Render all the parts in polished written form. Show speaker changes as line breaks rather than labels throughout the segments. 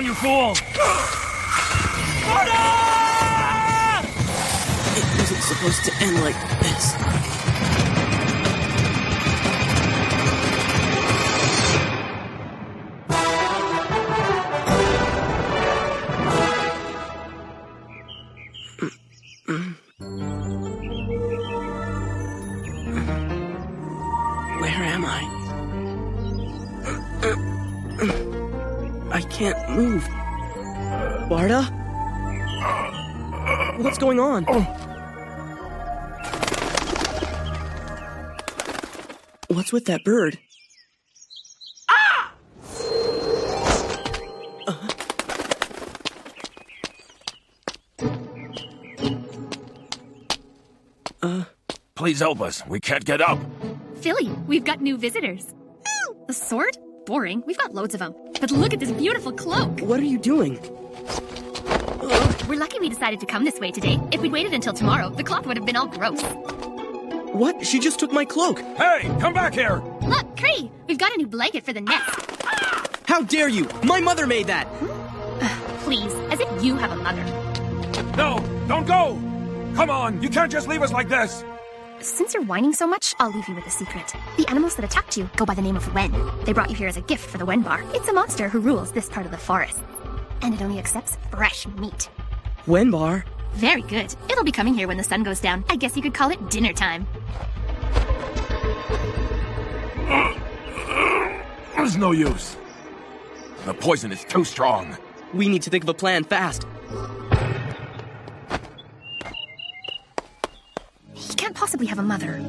down, you fool! Barda!
It wasn't supposed to end like this. Where am I? I can't move. Barda? What's going on? What's with that bird?
Please help us. We can't get up.
Philly, we've got new visitors. A sword? Boring. We've got loads of them. But look at this beautiful cloak.
What are you doing?
We're lucky we decided to come this way today. If we'd waited until tomorrow, the cloth would have been all gross.
What? She just took my cloak.
Hey, come back here!
Look, Cree, we've got a new blanket for the nest.
How dare you? My mother made that.
Please, as if you have a mother.
No, don't go! Come on, you can't just leave us like this!
Since you're whining so much, I'll leave you with a secret. The animals that attacked you go by the name of Wen. They brought you here as a gift for the Wen Bar. It's a monster who rules this part of the forest. And it only accepts fresh meat.
Wenbar?
Very good. It'll be coming here when the sun goes down. I guess you could call it dinner time.
There's no use. The poison is too strong.
We need to think of a plan fast.
He can't possibly have a mother.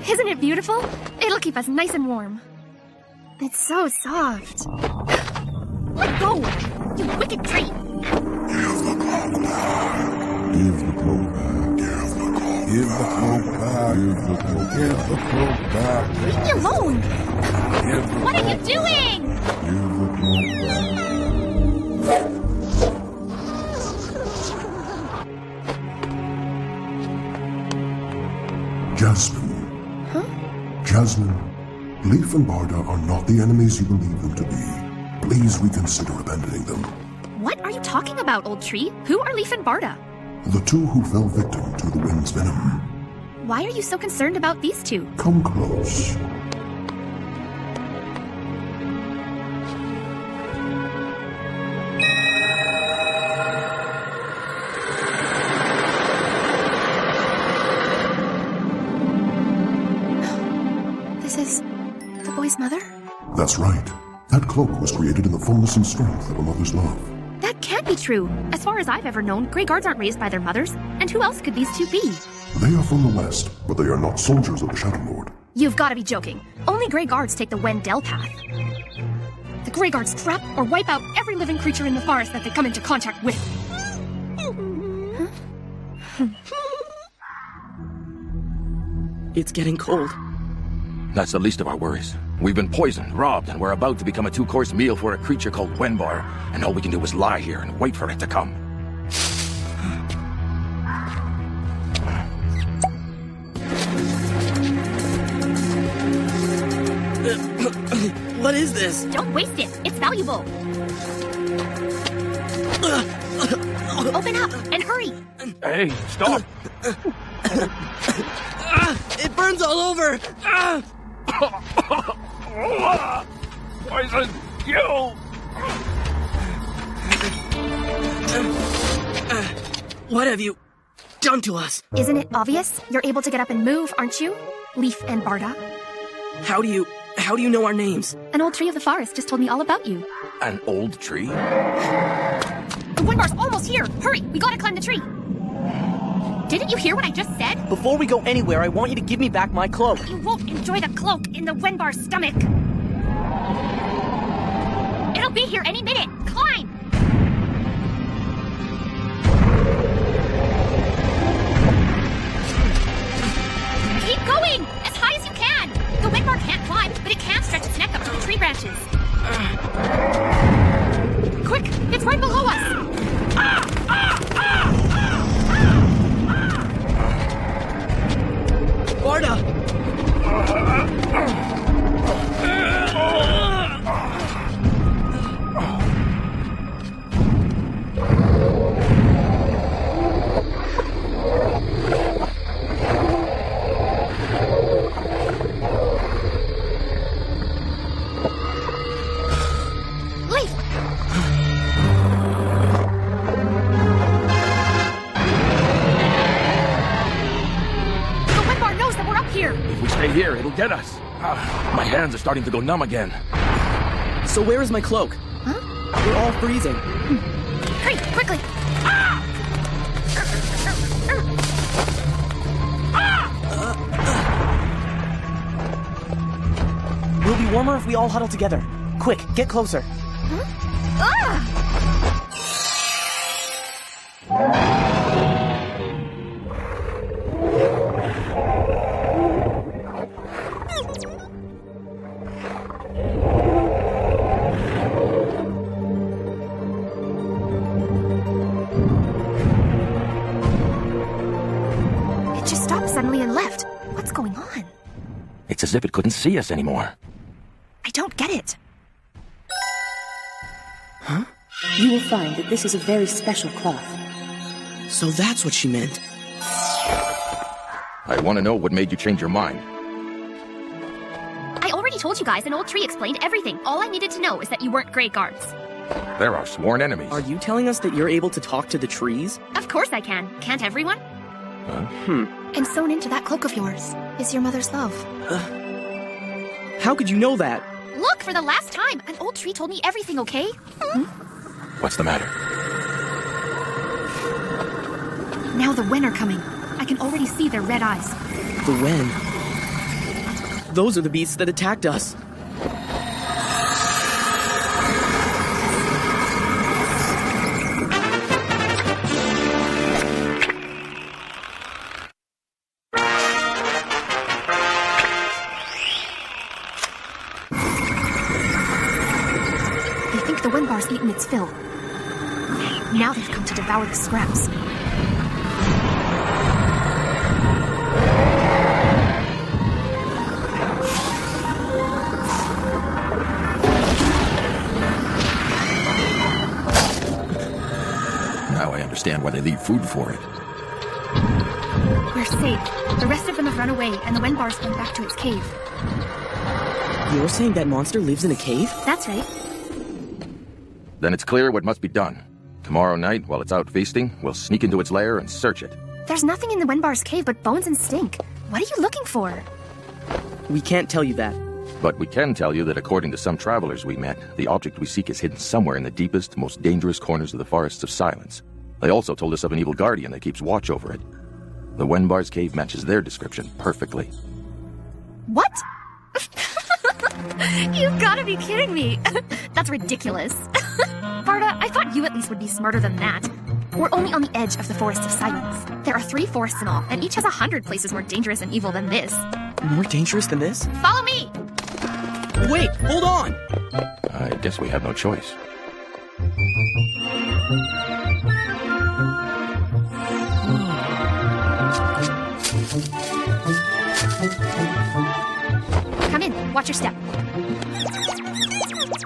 Isn't it beautiful? It'll keep us nice and warm. It's so soft. Let go! You wicked tree!
Give the cloak back. Give the cloak back. Give the cloak back. Give the cloak back. Give the cloak back.
Leave me alone! What are you doing?
Give the cloak back. Jasmine.
Huh?
Jasmine, Leaf and Barda are not the enemies you believe them to be. Please reconsider abandoning them.
What are you talking about, old tree? Who are Leaf and Barda?
The two who fell victim to the wind's venom.
Why are you so concerned about these two?
Come close.
This is the boy's mother?
That's right. That cloak was created in the fullness and strength of a mother's love.
That can't be true. As far as I've ever known, Grey Guards aren't raised by their mothers. And who else could these two be?
They are from the west, but they are not soldiers of the Shadow Lord.
You've got to be joking. Only Grey Guards take the Wendell path. The Grey Guards trap or wipe out every living creature in the forest that they come into contact with.
It's getting cold.
That's the least of our worries. We've been poisoned, robbed, and we're about to become a two-course meal for a creature called Wenbar, and all we can do is lie here and wait for it to come.
What is this?
Don't waste it. It's valuable. Open up and hurry.
Hey, stop!
It burns all over!
Poison! Kill!
What have you done to us?
Isn't it obvious? You're able to get up and move, aren't you? Leaf and Barda.
How do you know our names?
An old tree of the forest just told me all about you.
An old tree?
The Windbar's almost here! Hurry! We gotta climb the tree! Didn't you hear what I just said?
Before we go anywhere, I want you to give me back my cloak.
You won't enjoy the cloak in the Windbar's stomach! It'll be here any minute! Climb! Keep going! As high as you can! The Windbar can't climb, but it can stretch its neck up to the tree branches. Quick! It's right below us!
Barda!
here, it'll get us. My hands are starting to go numb again.
So where is my cloak?
Huh?
We're all freezing.
Hurry, quickly!
We'll be warmer if we all huddle together. Quick, get closer.
It just stopped suddenly and left. What's going on?
It's as if it couldn't see us anymore.
I don't get it.
You will find that this is a very special cloth.
So that's what she meant.
I want to know what made you change your mind.
I already told you guys, an old tree explained everything. All I needed to know is that you weren't Grey Guards.
They're our sworn enemies.
Are you telling us that you're able to talk to the trees?
Of course I can. Can't everyone? And sewn into that cloak of yours is your mother's love.
How could you know that?
Look, for the last time, an old tree told me everything, okay?
What's the matter?
Now the Wen are coming. I can already see their red eyes.
The Wen. Those are the beasts that attacked us.
They think the Wen bar's eaten its fill. Now they've come to devour the scraps.
Now I understand why they leave food for it.
We're safe. The rest of them have run away, and the Wen bar's gone back to its cave.
You're saying that monster lives in a cave?
That's right.
Then it's clear what must be done. Tomorrow night, while it's out feasting, we'll sneak into its lair and search it.
There's nothing in the Wen bar's cave but bones and stink. What are you looking for?
We can't tell you that.
But we can tell you that according to some travelers we met, the object we seek is hidden somewhere in the deepest, most dangerous corners of the Forests of Silence. They also told us of an evil guardian that keeps watch over it. The Wenbar's cave matches their description perfectly.
What? You've gotta be kidding me. That's ridiculous. Varda, I thought you at least would be smarter than that. We're only on the edge of the Forest of Silence. There are 3 forests in all, and each has 100 places more dangerous and evil than this.
More dangerous than this?
Follow me!
Wait, hold on!
I guess we have no choice.
Come in, watch your step.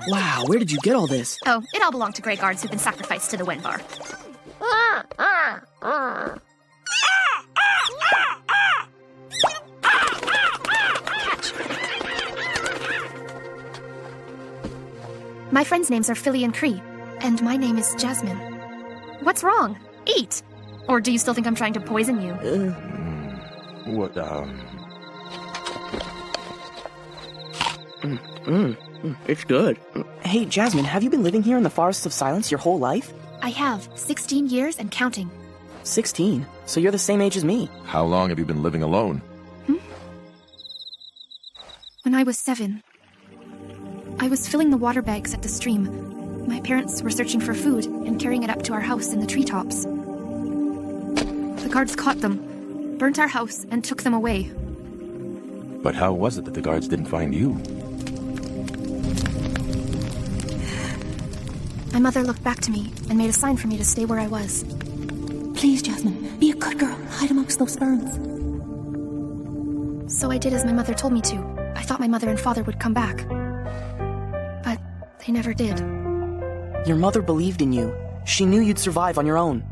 Wow, where did you get all this?
Oh, it all belonged to Grey Guards who've been sacrificed to the Wenbar. Catch. My friends' names are Philly and Cree, and my name is Jasmine. What's wrong? Eat! Or do you still think I'm trying to poison you?
What,
It's good. Hey, Jasmine, have you been living here in the Forests of Silence your whole life?
I have 16 years and counting.
16? So you're the same age as me.
How long have you been living alone?
When I was 7, I was filling the water bags at the stream. My parents were searching for food and carrying it up to our house in the treetops. The guards caught them, burnt our house, and took them away.
But how was it that the guards didn't find you?
My mother looked back to me and made a sign for me to stay where I was.
Please, Jasmine, be a good girl. Hide amongst those ferns.
So I did as my mother told me to. I thought my mother and father would come back. But they never did.
Your mother believed in you. She knew you'd survive on your own.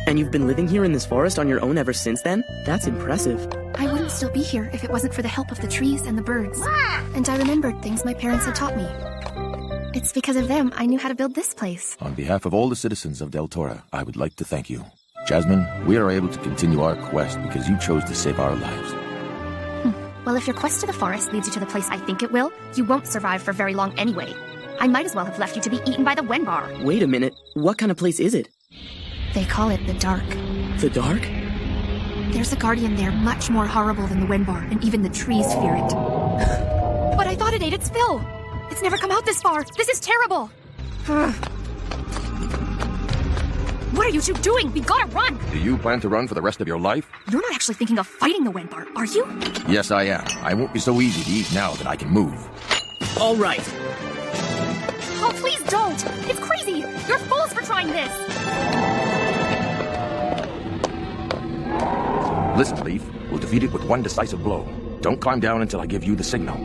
And you've been living here in this forest on your own ever since then? That's impressive.
I wouldn't still be here if it wasn't for the help of the trees and the birds. And I remembered things my parents had taught me. It's because of them I knew how to build this place.
On behalf of all the citizens of Deltora, I would like to thank you. Jasmine, we are able to continue our quest because you chose to save our lives.
Well, if your quest to the forest leads you to the place I think it will, you won't survive for very long anyway. I might as well have left you to be eaten by the Wenbar.
Wait a minute. What kind of place is it?
They call it the Dark.
The Dark?
There's a guardian there much more horrible than the Wenbar, and even the trees fear it. But I thought it ate its fill. It's never come out this far. This is terrible. What are you two doing? We gotta run!
Do you plan to run for the rest of your life?
You're not actually thinking of fighting the Wenbar, are you?
Yes, I am. I won't be so easy to eat now that I can move.
All right.
Oh, please don't! It's crazy! You're fools for trying this!
Listen, Leaf. We'll defeat it with one decisive blow. Don't climb down until I give you the signal.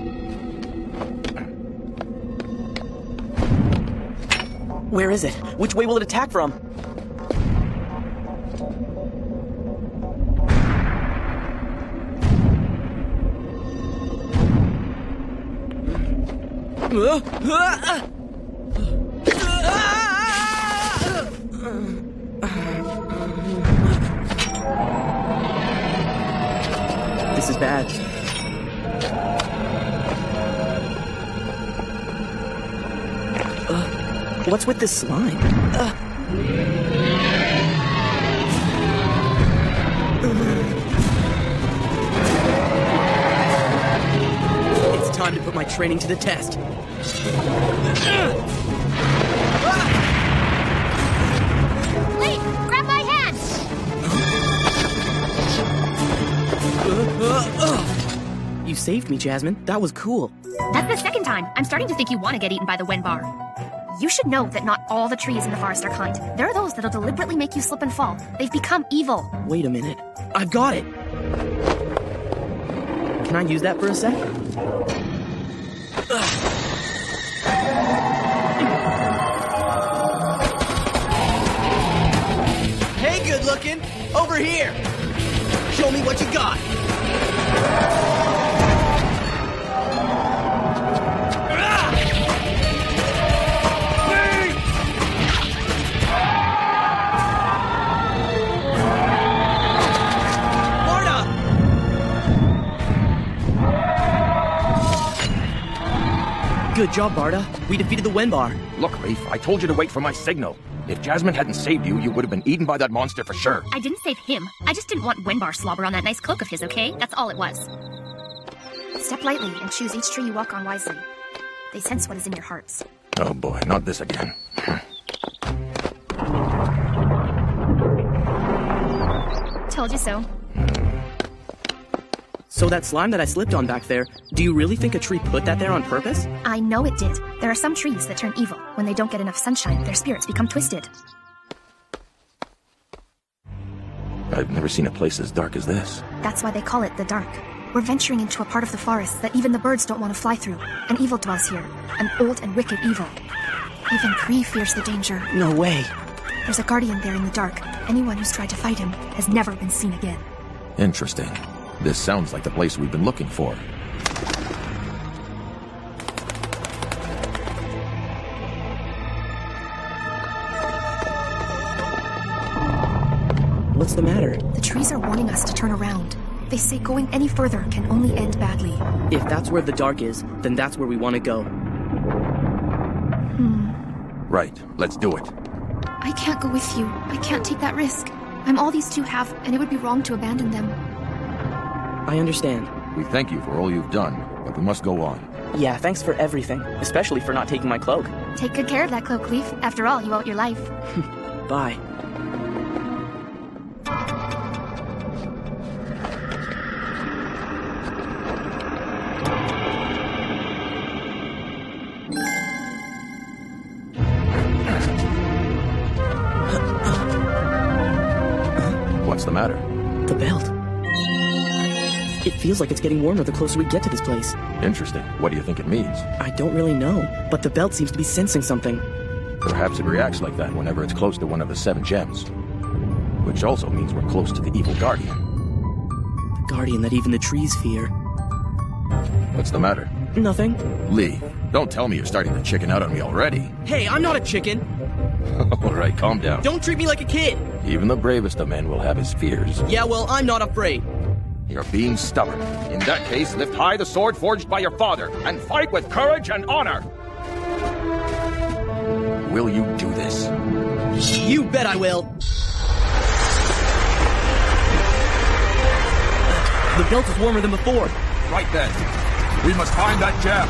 Where is it? Which way will it attack from? This is bad. What's with this slime? It's time to put my training to the test.
Lee, grab my hand!
You saved me, Jasmine. That was cool.
That's the second time. I'm starting to think you want to get eaten by the Wenbar. You should know that not all the trees in the forest are kind. There are those that'll deliberately make you slip and fall. They've become evil.
Wait a minute. I've got it. Can I use that for a sec? Hey, good looking. Over here. Show me what you got. Good job, Barda. We defeated the Wenbar.
Look, Leaf, I told you to wait for my signal. If Jasmine hadn't saved you, you would have been eaten by that monster for sure.
I didn't save him. I just didn't want Wenbar slobber on that nice cloak of his, okay? That's all it was. Step lightly and choose each tree you walk on wisely. They sense what is in your hearts.
Oh boy, not this again.
Told you so.
So that slime that I slipped on back there, do you really think a tree put that there on purpose?
I know it did. There are some trees that turn evil. When they don't get enough sunshine, their spirits become twisted.
I've never seen a place as dark as this.
That's why they call it the Dark. We're venturing into a part of the forest that even the birds don't want to fly through. An evil dwells here. An old and wicked evil. Even Kree fears the danger.
No way.
There's a guardian there in the dark. Anyone who's tried to fight him has never been seen again.
Interesting. This sounds like the place we've been looking for.
What's the matter?
The trees are warning us to turn around. They say going any further can only end badly.
If that's where the Dark is, then that's where we want to go.
Right, let's do it.
I can't go with you. I can't take that risk. I'm all these two have, and it would be wrong to abandon them.
I understand.
We thank you for all you've done, but we must go on.
Yeah, thanks for everything, especially for not taking my cloak.
Take good care of that cloak, Leaf. After all, you owe it your life.
Bye.
What's the matter?
The belt. It feels like it's getting warmer the closer we get to this place.
Interesting. What do you think it means?
I don't really know, but the belt seems to be sensing something.
Perhaps it reacts like that whenever it's close to one of the 7 gems. Which also means we're close to the evil guardian.
The guardian that even the trees fear.
What's the matter?
Nothing.
Lee, don't tell me you're starting to chicken out on me already.
Hey, I'm not a chicken.
All right, calm down.
Don't treat me like a kid.
Even the bravest of men will have his fears.
Yeah, well, I'm not afraid.
You're being stubborn. In that case, lift high the sword forged by your father, and fight with courage and honor! Will you do this?
You bet I will! The belt is warmer than before.
Right then. We must find that gem.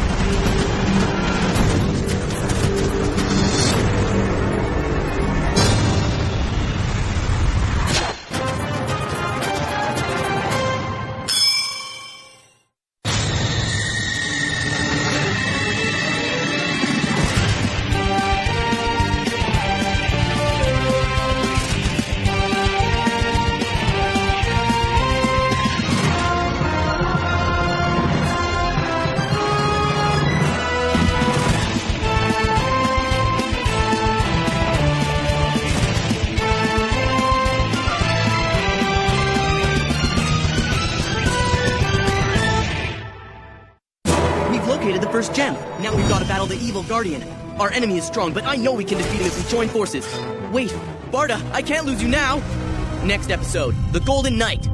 The first gem. Now we've got to battle the evil Guardian. Our enemy is strong, but I know we can defeat him if we join forces. Wait, Barda, I can't lose you now! Next episode, The Golden Knight.